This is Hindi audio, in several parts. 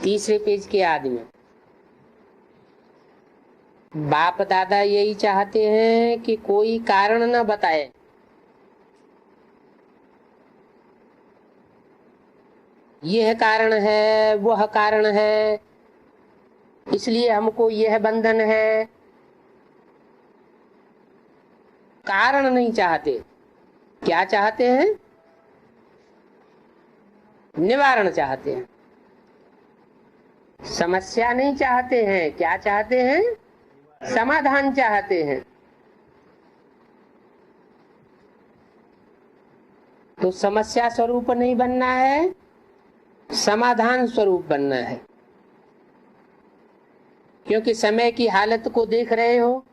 तीसरे पेज के आदि में बाप दादा यही चाहते हैं कि कोई कारण न बताए, यह कारण है वह कारण है, इसलिए हमको यह बंधन है। कारण नहीं चाहते, क्या चाहते हैं? निवारण चाहते हैं। समस्या नहीं चाहते हैं, क्या चाहते हैं? समाधान चाहते हैं। तो समस्या स्वरूप नहीं बनना है, समाधान स्वरूप बनना है। क्योंकि समय की हालत को देख रहे हो,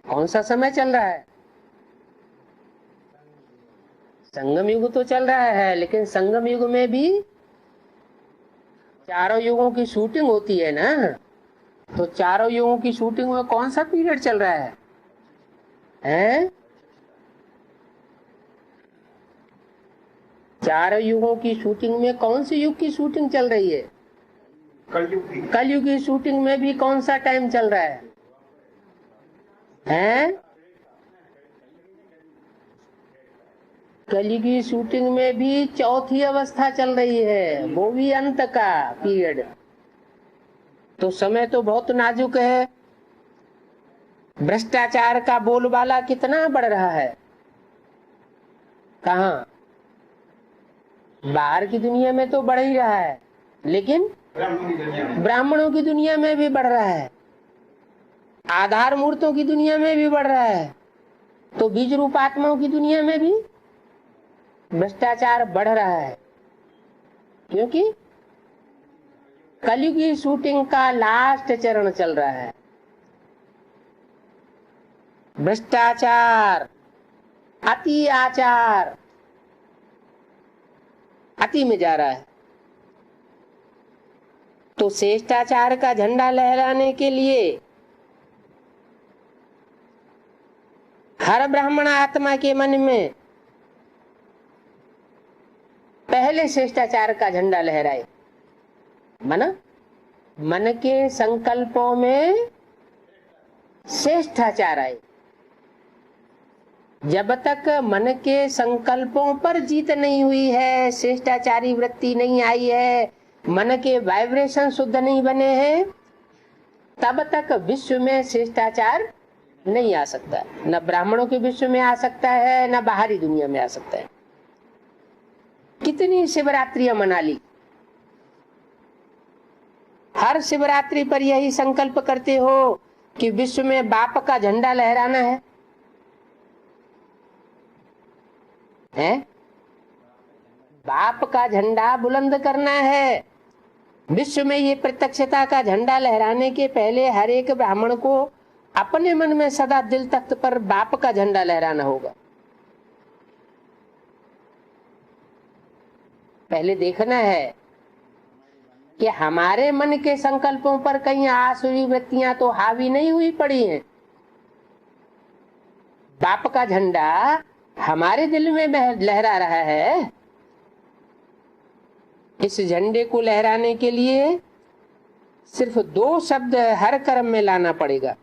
कौन सा समय चल रहा है? संगम युग तो चल रहा है, लेकिन संगम युग में भी चारों युगों की शूटिंग होती है ना। तो चारों युगों की शूटिंग में कौन सा पीरियड चल रहा है? हैं? चारों युगों की शूटिंग में कौन से युग की शूटिंग चल रही है? कलयुग की शूटिंग में भी कौन सा टाइम चल रहा है? हैं? कलयुग की शूटिंग में भी चौथी अवस्था चल रही है, वो भी अंत का पीरियड। तो समय तो बहुत नाजुक है। भ्रष्टाचार का बोलबाला कितना बढ़ रहा है। कहाँ? बाहर की दुनिया में तो बढ़ ही रहा है, लेकिन ब्राह्मणों की दुनिया में भी बढ़ रहा है, आधार मूर्तों की दुनिया में भी बढ़ रहा है। तो बीज रूप आत्माओं की दुनिया में भी भ्रष्टाचार बढ़ रहा है। क्योंकि कलयुग की शूटिंग का लास्ट चरण चल रहा है। भ्रष्टाचार, अति आचार, अति में जा रहा है। तो श्रेष्ठाचार का झंडा लहराने के लिए हर ब्राह्मण आत्मा के मन में पहले श्रेष्ठाचार का झंडा लहराए। मन के संकल्पों में श्रेष्ठाचार आए। जब तक मन के संकल्पों पर जीत नहीं हुई है, श्रेष्ठाचारी वृत्ति नहीं आई है, मन के वाइब्रेशन शुद्ध नहीं बने हैं, तब तक विश्व में श्रेष्ठाचार नहीं आ सकता। न ब्राह्मणों के विश्व में आ सकता है, न बाहरी दुनिया में आ सकता है। कितनी शिवरात्रियां मना ली, हर शिवरात्रि पर यही संकल्प करते हो कि विश्व में बाप का झंडा लहराना है? बाप का झंडा बुलंद करना है। विश्व में ये प्रत्यक्षता का झंडा लहराने के पहले हर एक ब्राह्मण को अपने मन में सदा दिल तख्त पर बाप का झंडा लहराना होगा। पहले देखना है कि हमारे मन के संकल्पों पर कहीं आसुरी वृत्तियां तो हावी नहीं हुई पड़ी हैं। बाप का झंडा हमारे दिल में लहरा रहा है। इस झंडे को लहराने के लिए सिर्फ 2 शब्द हर कर्म में लाना पड़ेगा।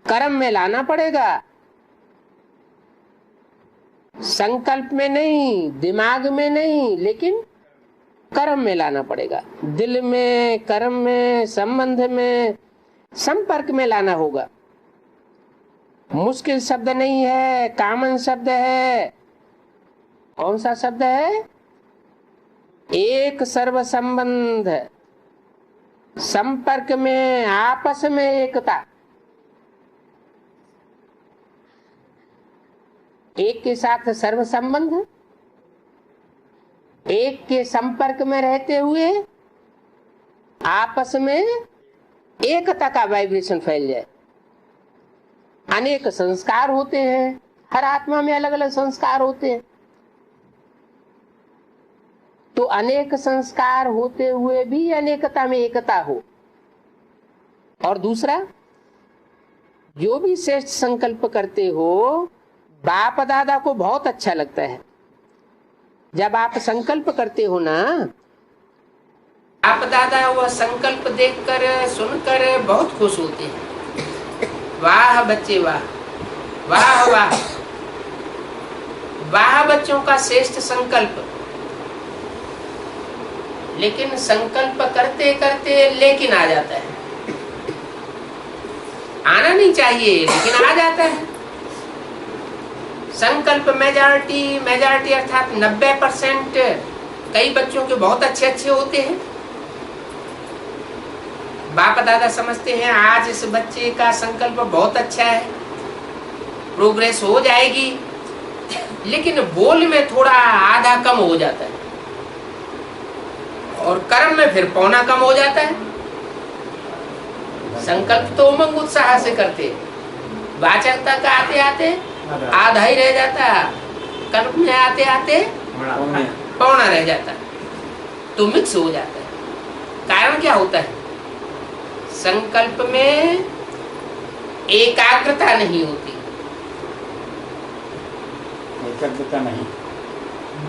कर्म में लाना पड़ेगा, संकल्प में नहीं, दिमाग में नहीं, लेकिन कर्म में लाना पड़ेगा। दिल में, कर्म में, संबंध में, संपर्क में लाना होगा। मुश्किल शब्द नहीं है, कॉमन शब्द है। कौन सा शब्द है? एक सर्व संबंध, संपर्क में, आपस में एकता। एक के साथ सर्व संबंध, एक के संपर्क में रहते हुए आपस में एकता का वाइब्रेशन फैल जाए। अनेक संस्कार होते हैं, हर आत्मा में अलग अलग संस्कार होते हैं। तो अनेक संस्कार होते हुए भी अनेकता में एकता हो। और दूसरा, जो भी श्रेष्ठ संकल्प करते हो, बाप दादा को बहुत अच्छा लगता है। जब आप संकल्प करते हो ना, आप दादा वह संकल्प देखकर सुनकर बहुत खुश होते हैं। वाह बच्चे वाह, वाह वाह, वाह बच्चों का श्रेष्ठ संकल्प। लेकिन संकल्प करते करते लेकिन आ जाता है, आना नहीं चाहिए लेकिन आ जाता है। संकल्प मेजॉरिटी अर्थात 90% कई बच्चों के बहुत अच्छे होते हैं। बाप दादा समझते हैं आज इस बच्चे का संकल्प बहुत अच्छा है, प्रोग्रेस हो जाएगी, लेकिन बोल में थोड़ा आधा कम हो जाता है और कर्म में फिर पौना कम हो जाता है। संकल्प तो उमंग उत्साह से करते, वाचकता का आते आते आधा ही रह जाता, कल्प में आते आते पौना रह जाता, तो मिक्स हो जाता है। कारण क्या होता है? संकल्प में एकाग्रता नहीं होती, एकाग्रता नहीं,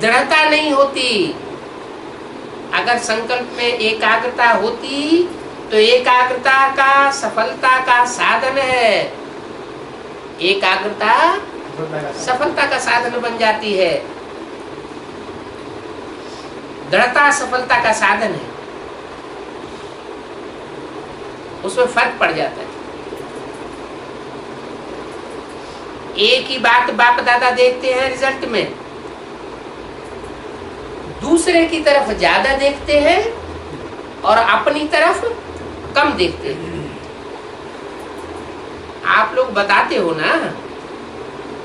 दृढ़ता नहीं होती। अगर संकल्प में एकाग्रता होती तो एकाग्रता का सफलता का साधन है, एकाग्रता सफलता का साधन बन जाती है, दृढ़ता सफलता का साधन है, उसमें फर्क पड़ जाता है। एक ही बात बाप दादा देखते हैं रिजल्ट में, दूसरे की तरफ ज्यादा देखते हैं और अपनी तरफ कम देखते हैं। आप लोग बताते हो ना,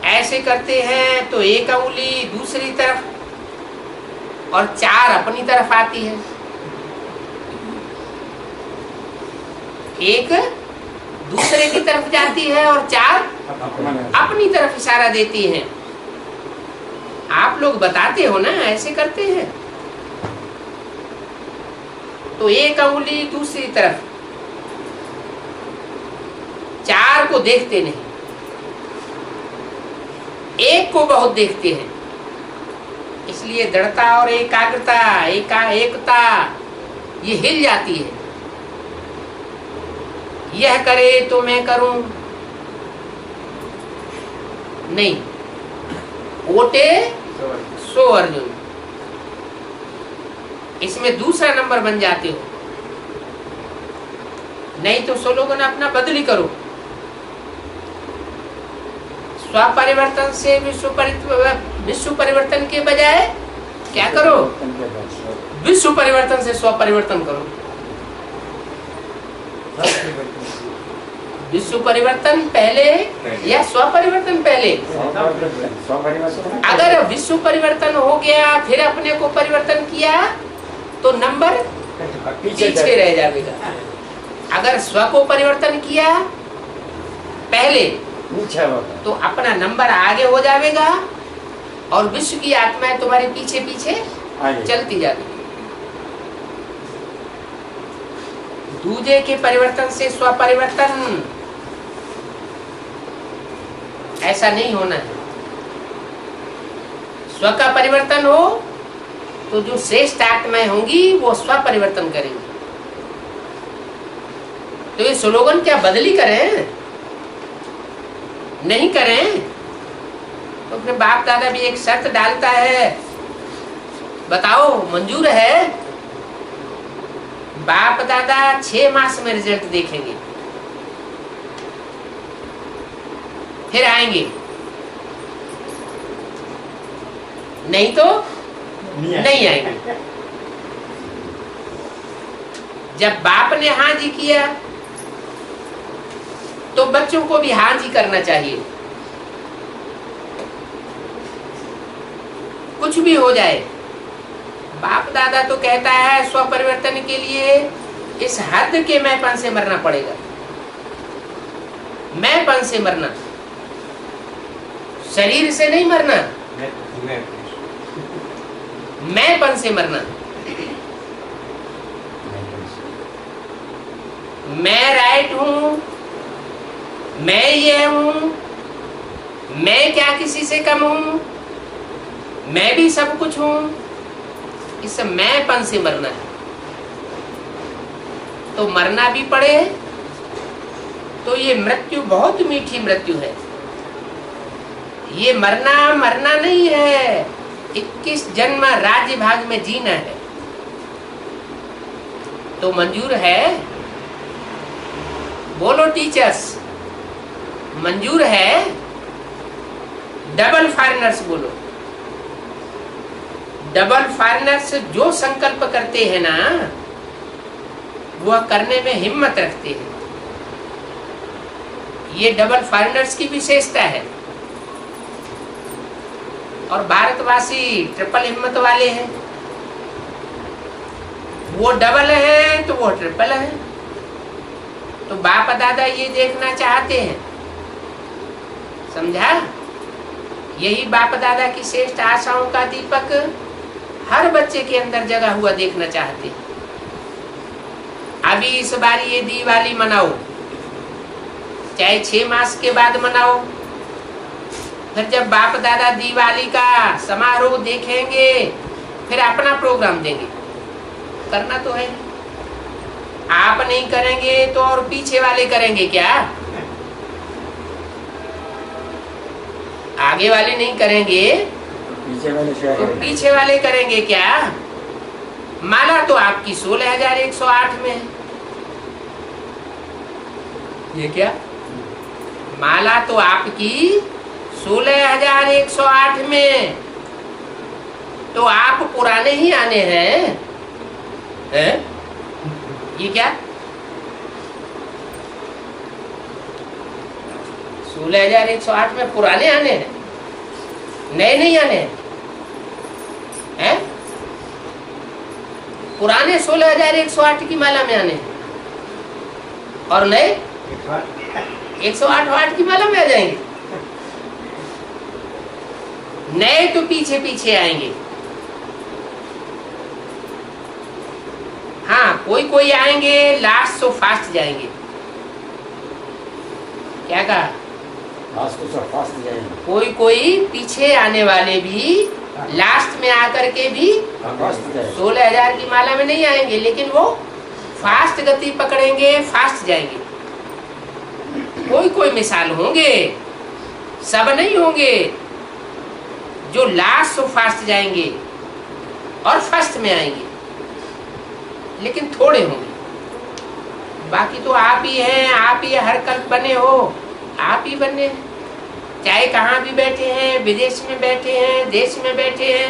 ऐसे करते हैं तो एक उंगली दूसरी तरफ और 4 अपनी तरफ आती है, एक दूसरे की तरफ जाती है और 4 अपनी तरफ इशारा देती हैं। आप लोग बताते हो ना, ऐसे करते हैं तो एक उंगली दूसरी तरफ, 4 को देखते नहीं, एक को बहुत देखते हैं। इसलिए दृढ़ता और एकाग्रता एकता ये हिल जाती है। यह करे तो मैं करूं नहीं, ओटे सो अर्जुन, इसमें दूसरा नंबर बन जाते हो। नहीं तो स्लोगन अपना बदली करो, स्वपरिवर्तन से विश्व परिवर्तन के बजाय क्या करो? विश्व परिवर्तन से स्वपरिवर्तन करो। विश्व परिवर्तन पहले या स्वपरिवर्तन पहले? अगर विश्व परिवर्तन हो गया फिर अपने को परिवर्तन किया तो नंबर पीछे रह जाएगा। अगर स्व को परिवर्तन किया पहले तो अपना नंबर आगे हो जाएगा और विश्व की आत्माएं तुम्हारे पीछे पीछे चलती जाती। दूजे के परिवर्तन से स्व परिवर्तन ऐसा नहीं होना है। स्व का परिवर्तन हो तो जो श्रेष्ठ आत्माएं होंगी वो स्व परिवर्तन करेंगी। तो ये स्लोगन क्या बदली करें? नहीं करें तो अपने बाप दादा भी एक शर्त डालता है, बताओ मंजूर है? बाप दादा 6 मास में रिजल्ट देखेंगे, फिर आएंगे, नहीं तो नहीं आएंगे। जब बाप ने हाँ जी किया तो बच्चों को भी हाँ जी करना चाहिए। कुछ भी हो जाए, बाप दादा तो कहता है स्व परिवर्तन के लिए इस हद के मैंपन से मरना पड़ेगा। मैंपन से मरना, शरीर से नहीं मरना, मैंपन से मरना। मैं राइट हूं, मैं ये हूं, मैं क्या किसी से कम हूं, मैं भी सब कुछ हूं, इस मैंपन से मरना है। तो मरना भी पड़े तो ये मृत्यु बहुत मीठी मृत्यु है। ये मरना मरना नहीं है, 21 जन्म राज्य भाग में जीना है। तो मंजूर है? बोलो टीचर्स, मंजूर है? डबल फॉरेनर्स बोलो। डबल फॉरेनर्स जो संकल्प करते हैं ना, वह करने में हिम्मत रखते हैं। ये डबल फॉरेनर्स की विशेषता है। और भारतवासी ट्रिपल हिम्मत वाले हैं। वो डबल है तो वो ट्रिपल है। तो बाप दादा ये देखना चाहते हैं, समझा? यही बाप दादा की श्रेष्ठ आशाओं का दीपक हर बच्चे के अंदर जगा हुआ देखना चाहते हैं। अभी इस बार ये दिवाली मनाओ, चाहे 6 मास के बाद मनाओ। फिर जब बाप दादा दिवाली का समारोह देखेंगे, फिर अपना प्रोग्राम देंगे। करना तो है, आप नहीं करेंगे तो और पीछे वाले करेंगे क्या? आगे वाले नहीं करेंगे तो पीछे वाले करेंगे क्या? माला तो आपकी 16,108 में है। ये क्या? माला तो आपकी 16,108 में। तो आप पुराने ही आने हैं, हैं? ये क्या? 16,108 में पुराने आने हैं, नए नहीं आने हैं? पुराने 16,108 की माला में आने हैं और नए 108 वाट की माला में आ जाएंगे। नए तो पीछे पीछे आएंगे। हाँ, कोई कोई आएंगे लास्ट तो फास्ट जाएंगे। क्या कहा? लास्ट तो फास्ट जाएंगे। कोई कोई पीछे आने वाले भी लास्ट में आकर के भी 16,000 की माला में नहीं आएंगे, लेकिन वो फास्ट गति पकड़ेंगे, फास्ट जाएंगे। कोई कोई मिसाल होंगे, सब नहीं होंगे। जो लास्ट तो फास्ट जाएंगे और फर्स्ट में आएंगे, लेकिन थोड़े होंगे। बाकी तो आप ही हैं, आप ही हर कल्प बने हो, आप ही बने। चाहे कहाँ भी बैठे हैं, विदेश में बैठे हैं, देश में बैठे हैं,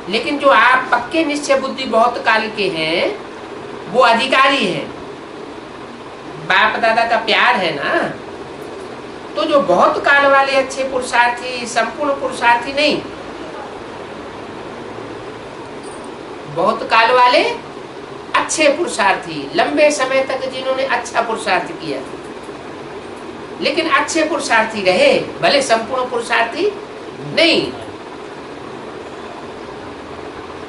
लेकिन जो आप पक्के निश्चय बुद्धि बहुत काल के हैं, वो अधिकारी हैं। बाप दादा का प्यार है ना। तो जो बहुत काल वाले अच्छे पुरुषार्थी, संपूर्ण पुरुषार्थी नहीं, बहुत काल वाले अच्छे पुरुषार्थी, लंबे समय तक जिन्होंने अच्छा पुरुषार्थ किया, लेकिन अच्छे पुरुषार्थी रहे, भले संपूर्ण पुरुषार्थी नहीं।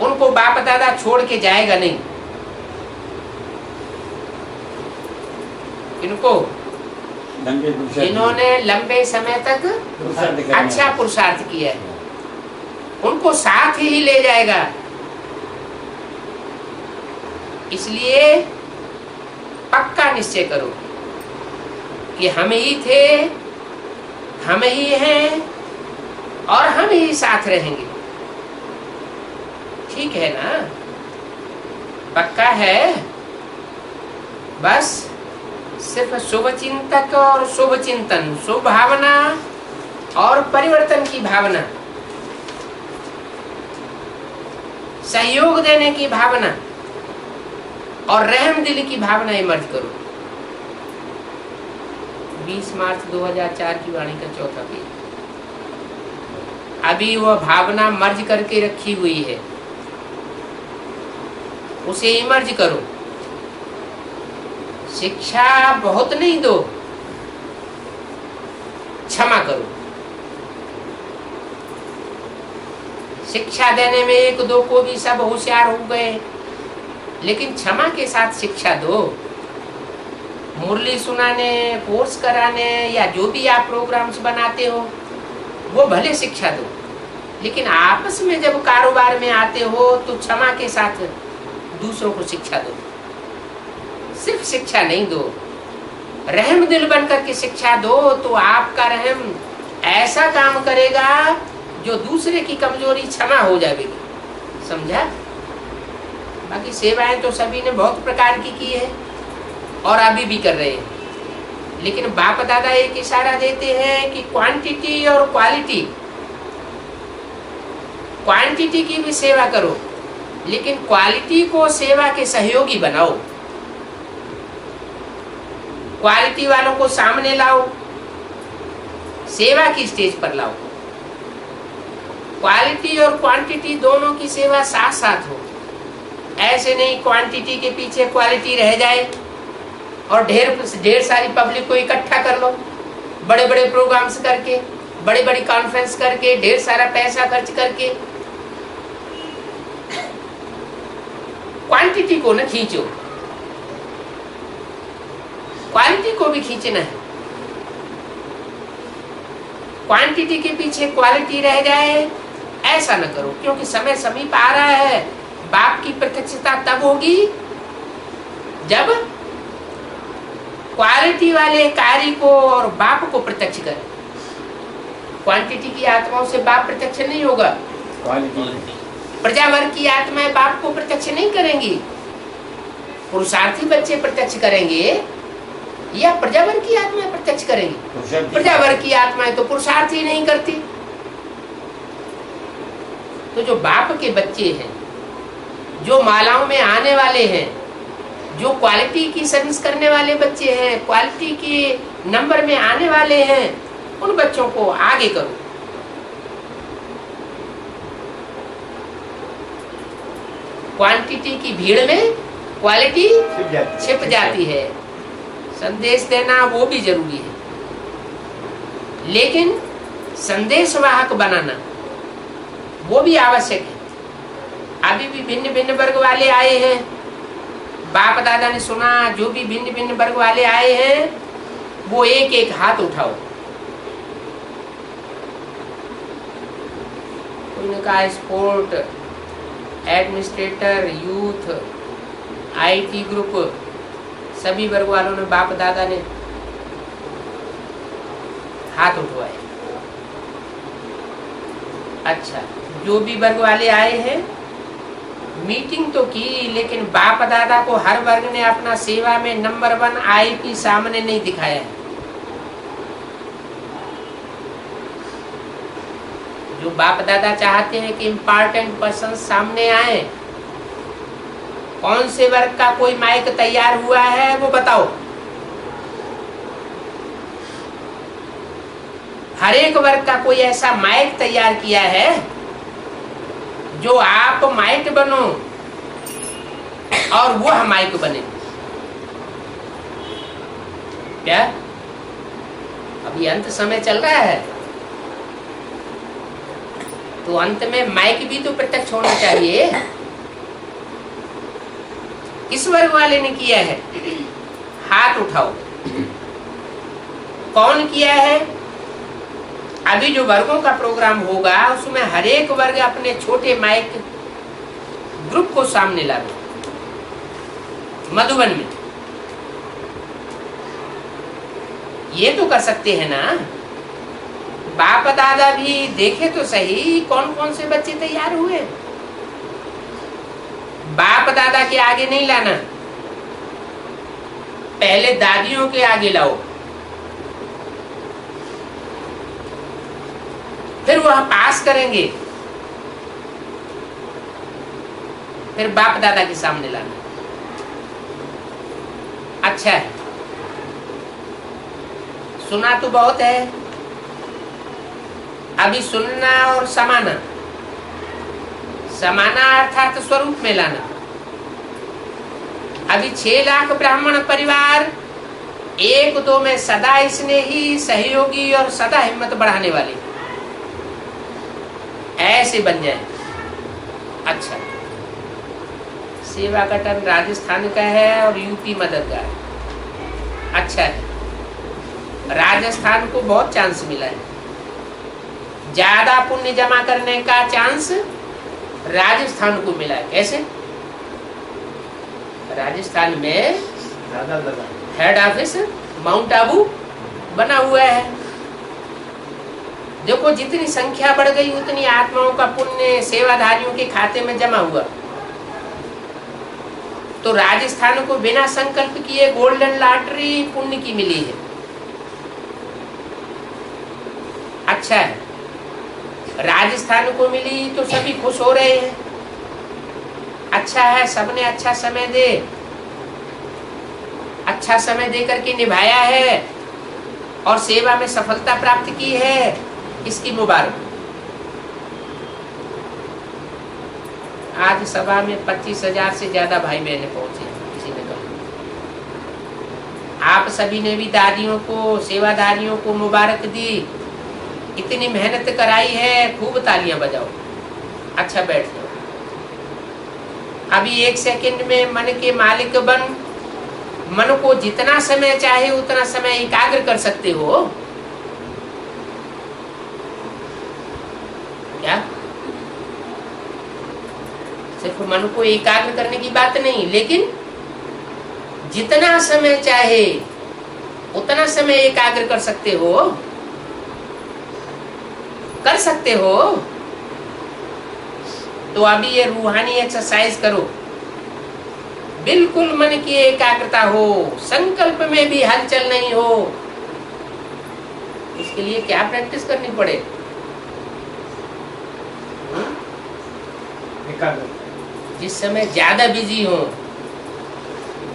उनको बाप दादा छोड़ के जाएगा नहीं। इनको जिन्होंने लंबे समय तक अच्छा पुरुषार्थ किया है, उनको साथ ही ले जाएगा। इसलिए पक्का निश्चय करो कि हम ही थे, हम ही हैं और हम ही साथ रहेंगे। ठीक है ना? पक्का है? बस सिर्फ शुभ चिंतक और शुभ चिंतन, शुभ भावना और परिवर्तन की भावना, सहयोग देने की भावना और रहम दिल की भावना इमर्ज करो। 20 मार्च 2004 की वाणी का 4था पेज। अभी वह भावना मर्ज करके रखी हुई है, उसे इमर्ज करो। शिक्षा बहुत नहीं दो, क्षमा करो। शिक्षा देने में 1-2 को भी सब होशियार हो गए, लेकिन क्षमा के साथ शिक्षा दो। मुरली सुनाने, कोर्स कराने या जो भी आप प्रोग्राम्स बनाते हो, वो भले शिक्षा दो, लेकिन आपस में जब कारोबार में आते हो तो क्षमा के साथ दूसरों को शिक्षा दो। सिर्फ शिक्षा नहीं दो, रहम दिल बन करके शिक्षा दो, तो आपका रहम ऐसा काम करेगा जो दूसरे की कमजोरी क्षमा हो जाएगी। समझा? बाकी सेवाएं तो सभी ने बहुत प्रकार की है और अभी भी कर रहे हैं, लेकिन बाप दादा एक इशारा देते हैं कि क्वांटिटी और क्वालिटी, क्वांटिटी की भी सेवा करो लेकिन क्वालिटी को सेवा के सहयोगी बनाओ। क्वालिटी वालों को सामने लाओ, सेवा की स्टेज पर लाओ। क्वालिटी और क्वांटिटी दोनों की सेवा साथ साथ हो। ऐसे नहीं क्वांटिटी के पीछे क्वालिटी रह जाए और ढेर सारी पब्लिक को इकट्ठा कर लो, बड़े बड़े प्रोग्राम्स करके, बड़ी बड़ी कॉन्फ्रेंस करके, ढेर सारा पैसा खर्च करके क्वांटिटी को न खींचो, क्वालिटी को भी खींचना है। क्वांटिटी के पीछे क्वालिटी रह जाए ऐसा न करो, क्योंकि समय समीप आ रहा है। बाप की प्रत्यक्षता तब होगी जब क्वालिटी वाले कार्य को और बाप को प्रत्यक्ष करें। क्वांटिटी की आत्माओं से बाप प्रत्यक्ष नहीं होगा। प्रजावर्ग की आत्माएं बाप को प्रत्यक्ष नहीं करेंगी। पुरुषार्थी बच्चे प्रत्यक्ष करेंगे या प्रजावर्ग की आत्माएं प्रत्यक्ष करेंगी? प्रजावर्ग की आत्माएं तो पुरुषार्थ ही नहीं करती। तो जो बाप के बच्चे हैं, जो मालाओं में आने वाले हैं, जो क्वालिटी की सर्विस करने वाले बच्चे हैं, क्वालिटी के नंबर में आने वाले हैं, उन बच्चों को आगे करो। क्वांटिटी की भीड़ में क्वालिटी छिप जाती है। संदेश देना वो भी जरूरी है, लेकिन संदेश वाहक बनाना वो भी आवश्यक है। अभी भी भिन्न भिन्न वर्ग वाले आए हैं, बाप दादा ने सुना, जो भी भिन्न भिन्न वर्ग वाले आए हैं वो एक एक हाथ उठाओ। कोई ने कहा sport, administrator, youth, IT group, सभी वर्ग वालों ने, बाप दादा ने हाथ उठवाए। अच्छा, जो भी वर्ग वाले आए हैं मीटिंग तो की, लेकिन बाप दादा को हर वर्ग ने अपना सेवा में नंबर 1 आईपी सामने नहीं दिखाया है। जो बाप दादा चाहते हैं कि इम्पोर्टेंट पर्सन सामने आए, कौन से वर्ग का कोई माइक तैयार हुआ है वो बताओ। हर एक वर्ग का कोई ऐसा माइक तैयार किया है जो आप माइक बनो और वो माइक बने। क्या अभी अंत समय चल रहा है, तो अंत में माइक भी तो प्रत्यक्ष होना चाहिए। किस वर्ग वाले ने किया है? हाथ उठाओ। कौन किया है? अभी जो वर्गों का प्रोग्राम होगा उसमें हर एक वर्ग अपने छोटे माइक ग्रुप को सामने ला दो। मधुबन में ये तो कर सकते हैं ना। बाप दादा भी देखे तो सही कौन कौन से बच्चे तैयार हुए। बाप दादा के आगे नहीं लाना, पहले दादियों के आगे लाओ, फिर वह पास करेंगे, फिर बाप दादा के सामने लाना। अच्छा है, सुना तो बहुत है, अभी सुनना और समाना। समाना अर्थात स्वरूप में लाना। अभी 6 लाख ब्राह्मण परिवार 1-2 में सदा स्नेही, सहयोगी और सदा हिम्मत बढ़ाने वाले ऐसे बन जाए। अच्छा, सेवा का टर्न राजस्थान का है और यूपी मददगार। अच्छा है, राजस्थान को बहुत चांस मिला है। ज्यादा पुण्य जमा करने का चांस राजस्थान को मिला है। कैसे? राजस्थान में हेड ऑफिस माउंट आबू बना हुआ है। देखो जितनी संख्या बढ़ गई उतनी आत्माओं का पुण्य सेवाधारियों के खाते में जमा हुआ। तो राजस्थान को बिना संकल्प किए गोल्डन लॉटरी पुण्य की मिली है। अच्छा है, राजस्थान को मिली तो सभी खुश हो रहे हैं। अच्छा है, सबने अच्छा समय दे करके निभाया है और सेवा में सफलता प्राप्त की है, इसकी मुबारक। आज सभा में 25,000 से ज्यादा भाई बहने पहुंचे। किसी ने कहा आप सभी ने भी दादियों को, सेवादारियों को मुबारक दी, इतनी मेहनत कराई है, खूब तालियां बजाओ। अच्छा बैठ जाओ। अभी 1 सेकंड में मन के मालिक बन, मन को जितना समय चाहे उतना समय एकाग्र कर सकते हो क्या? सिर्फ मन को एकाग्र करने की बात नहीं, लेकिन जितना समय चाहे उतना समय एकाग्र कर सकते हो। तो अभी ये रूहानी एक्सरसाइज करो, बिल्कुल मन की एकाग्रता हो, संकल्प में भी हलचल नहीं हो। इसके लिए क्या प्रैक्टिस करनी पड़े? जिस समय ज्यादा बिजी हो,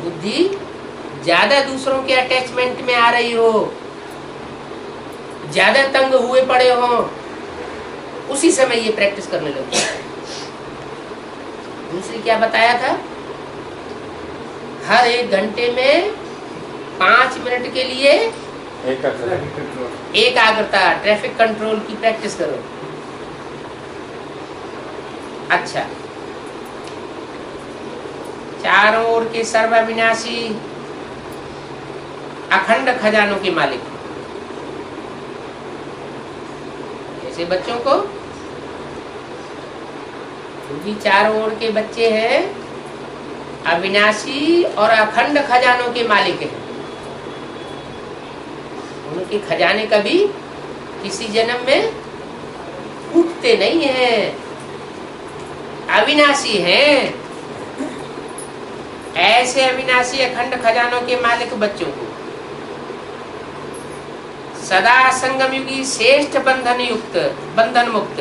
बुद्धि ज्यादा दूसरों के अटैचमेंट में आ रही हो, ज्यादा तंग हुए पड़े हो, उसी समय ये प्रैक्टिस करने लगो। दूसरी क्या बताया था? हर 1 घंटे में 5 मिनट के लिए एकाग्रता, ट्रैफिक कंट्रोल की प्रैक्टिस करो। अच्छा, चारों ओर के सर्वविनाशी अखंड खजानों के मालिक, ऐसे बच्चों को, क्योंकि चारों ओर के बच्चे हैं अविनाशी और अखंड खजानों के मालिक हैं। उनके खजाने कभी किसी जन्म में टूटते नहीं हैं, अविनाशी हैं। ऐसे अविनाशी अखंड खजानों के मालिक बच्चों को सदा संगम युगी श्रेष्ठ बंधन मुक्त,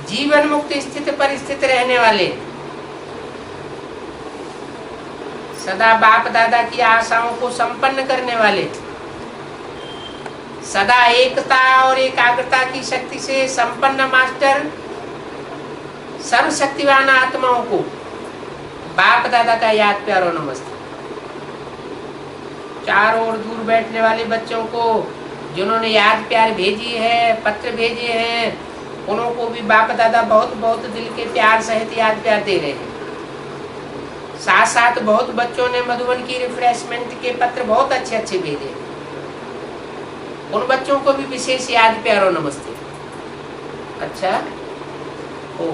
जीवन मुक्त स्थिति पर स्थित रहने वाले, सदा बाप दादा की आशाओं को संपन्न करने वाले, सदा एकता और एकाग्रता की शक्ति से संपन्न मास्टर, सर्वशक्तिवान आत्माओं को बाप दादा का याद प्यार और नमस्ते। चारों ओर दूर बैठने वाले बच्चों को जिन्होंने याद प्यार भेजी है, पत्र भेजे हैं, उनको भी बाप दादा बहुत बहुत दिल के प्यार सहित याद प्यार दे रहे हैं। साथ साथ बहुत बच्चों ने मधुबन की रिफ्रेशमेंट के पत्र बहुत अच्छे अच्छे भेजे। उन बच्चों को भी विशेष याद प्यार और नमस्ते। अच्छा, ओ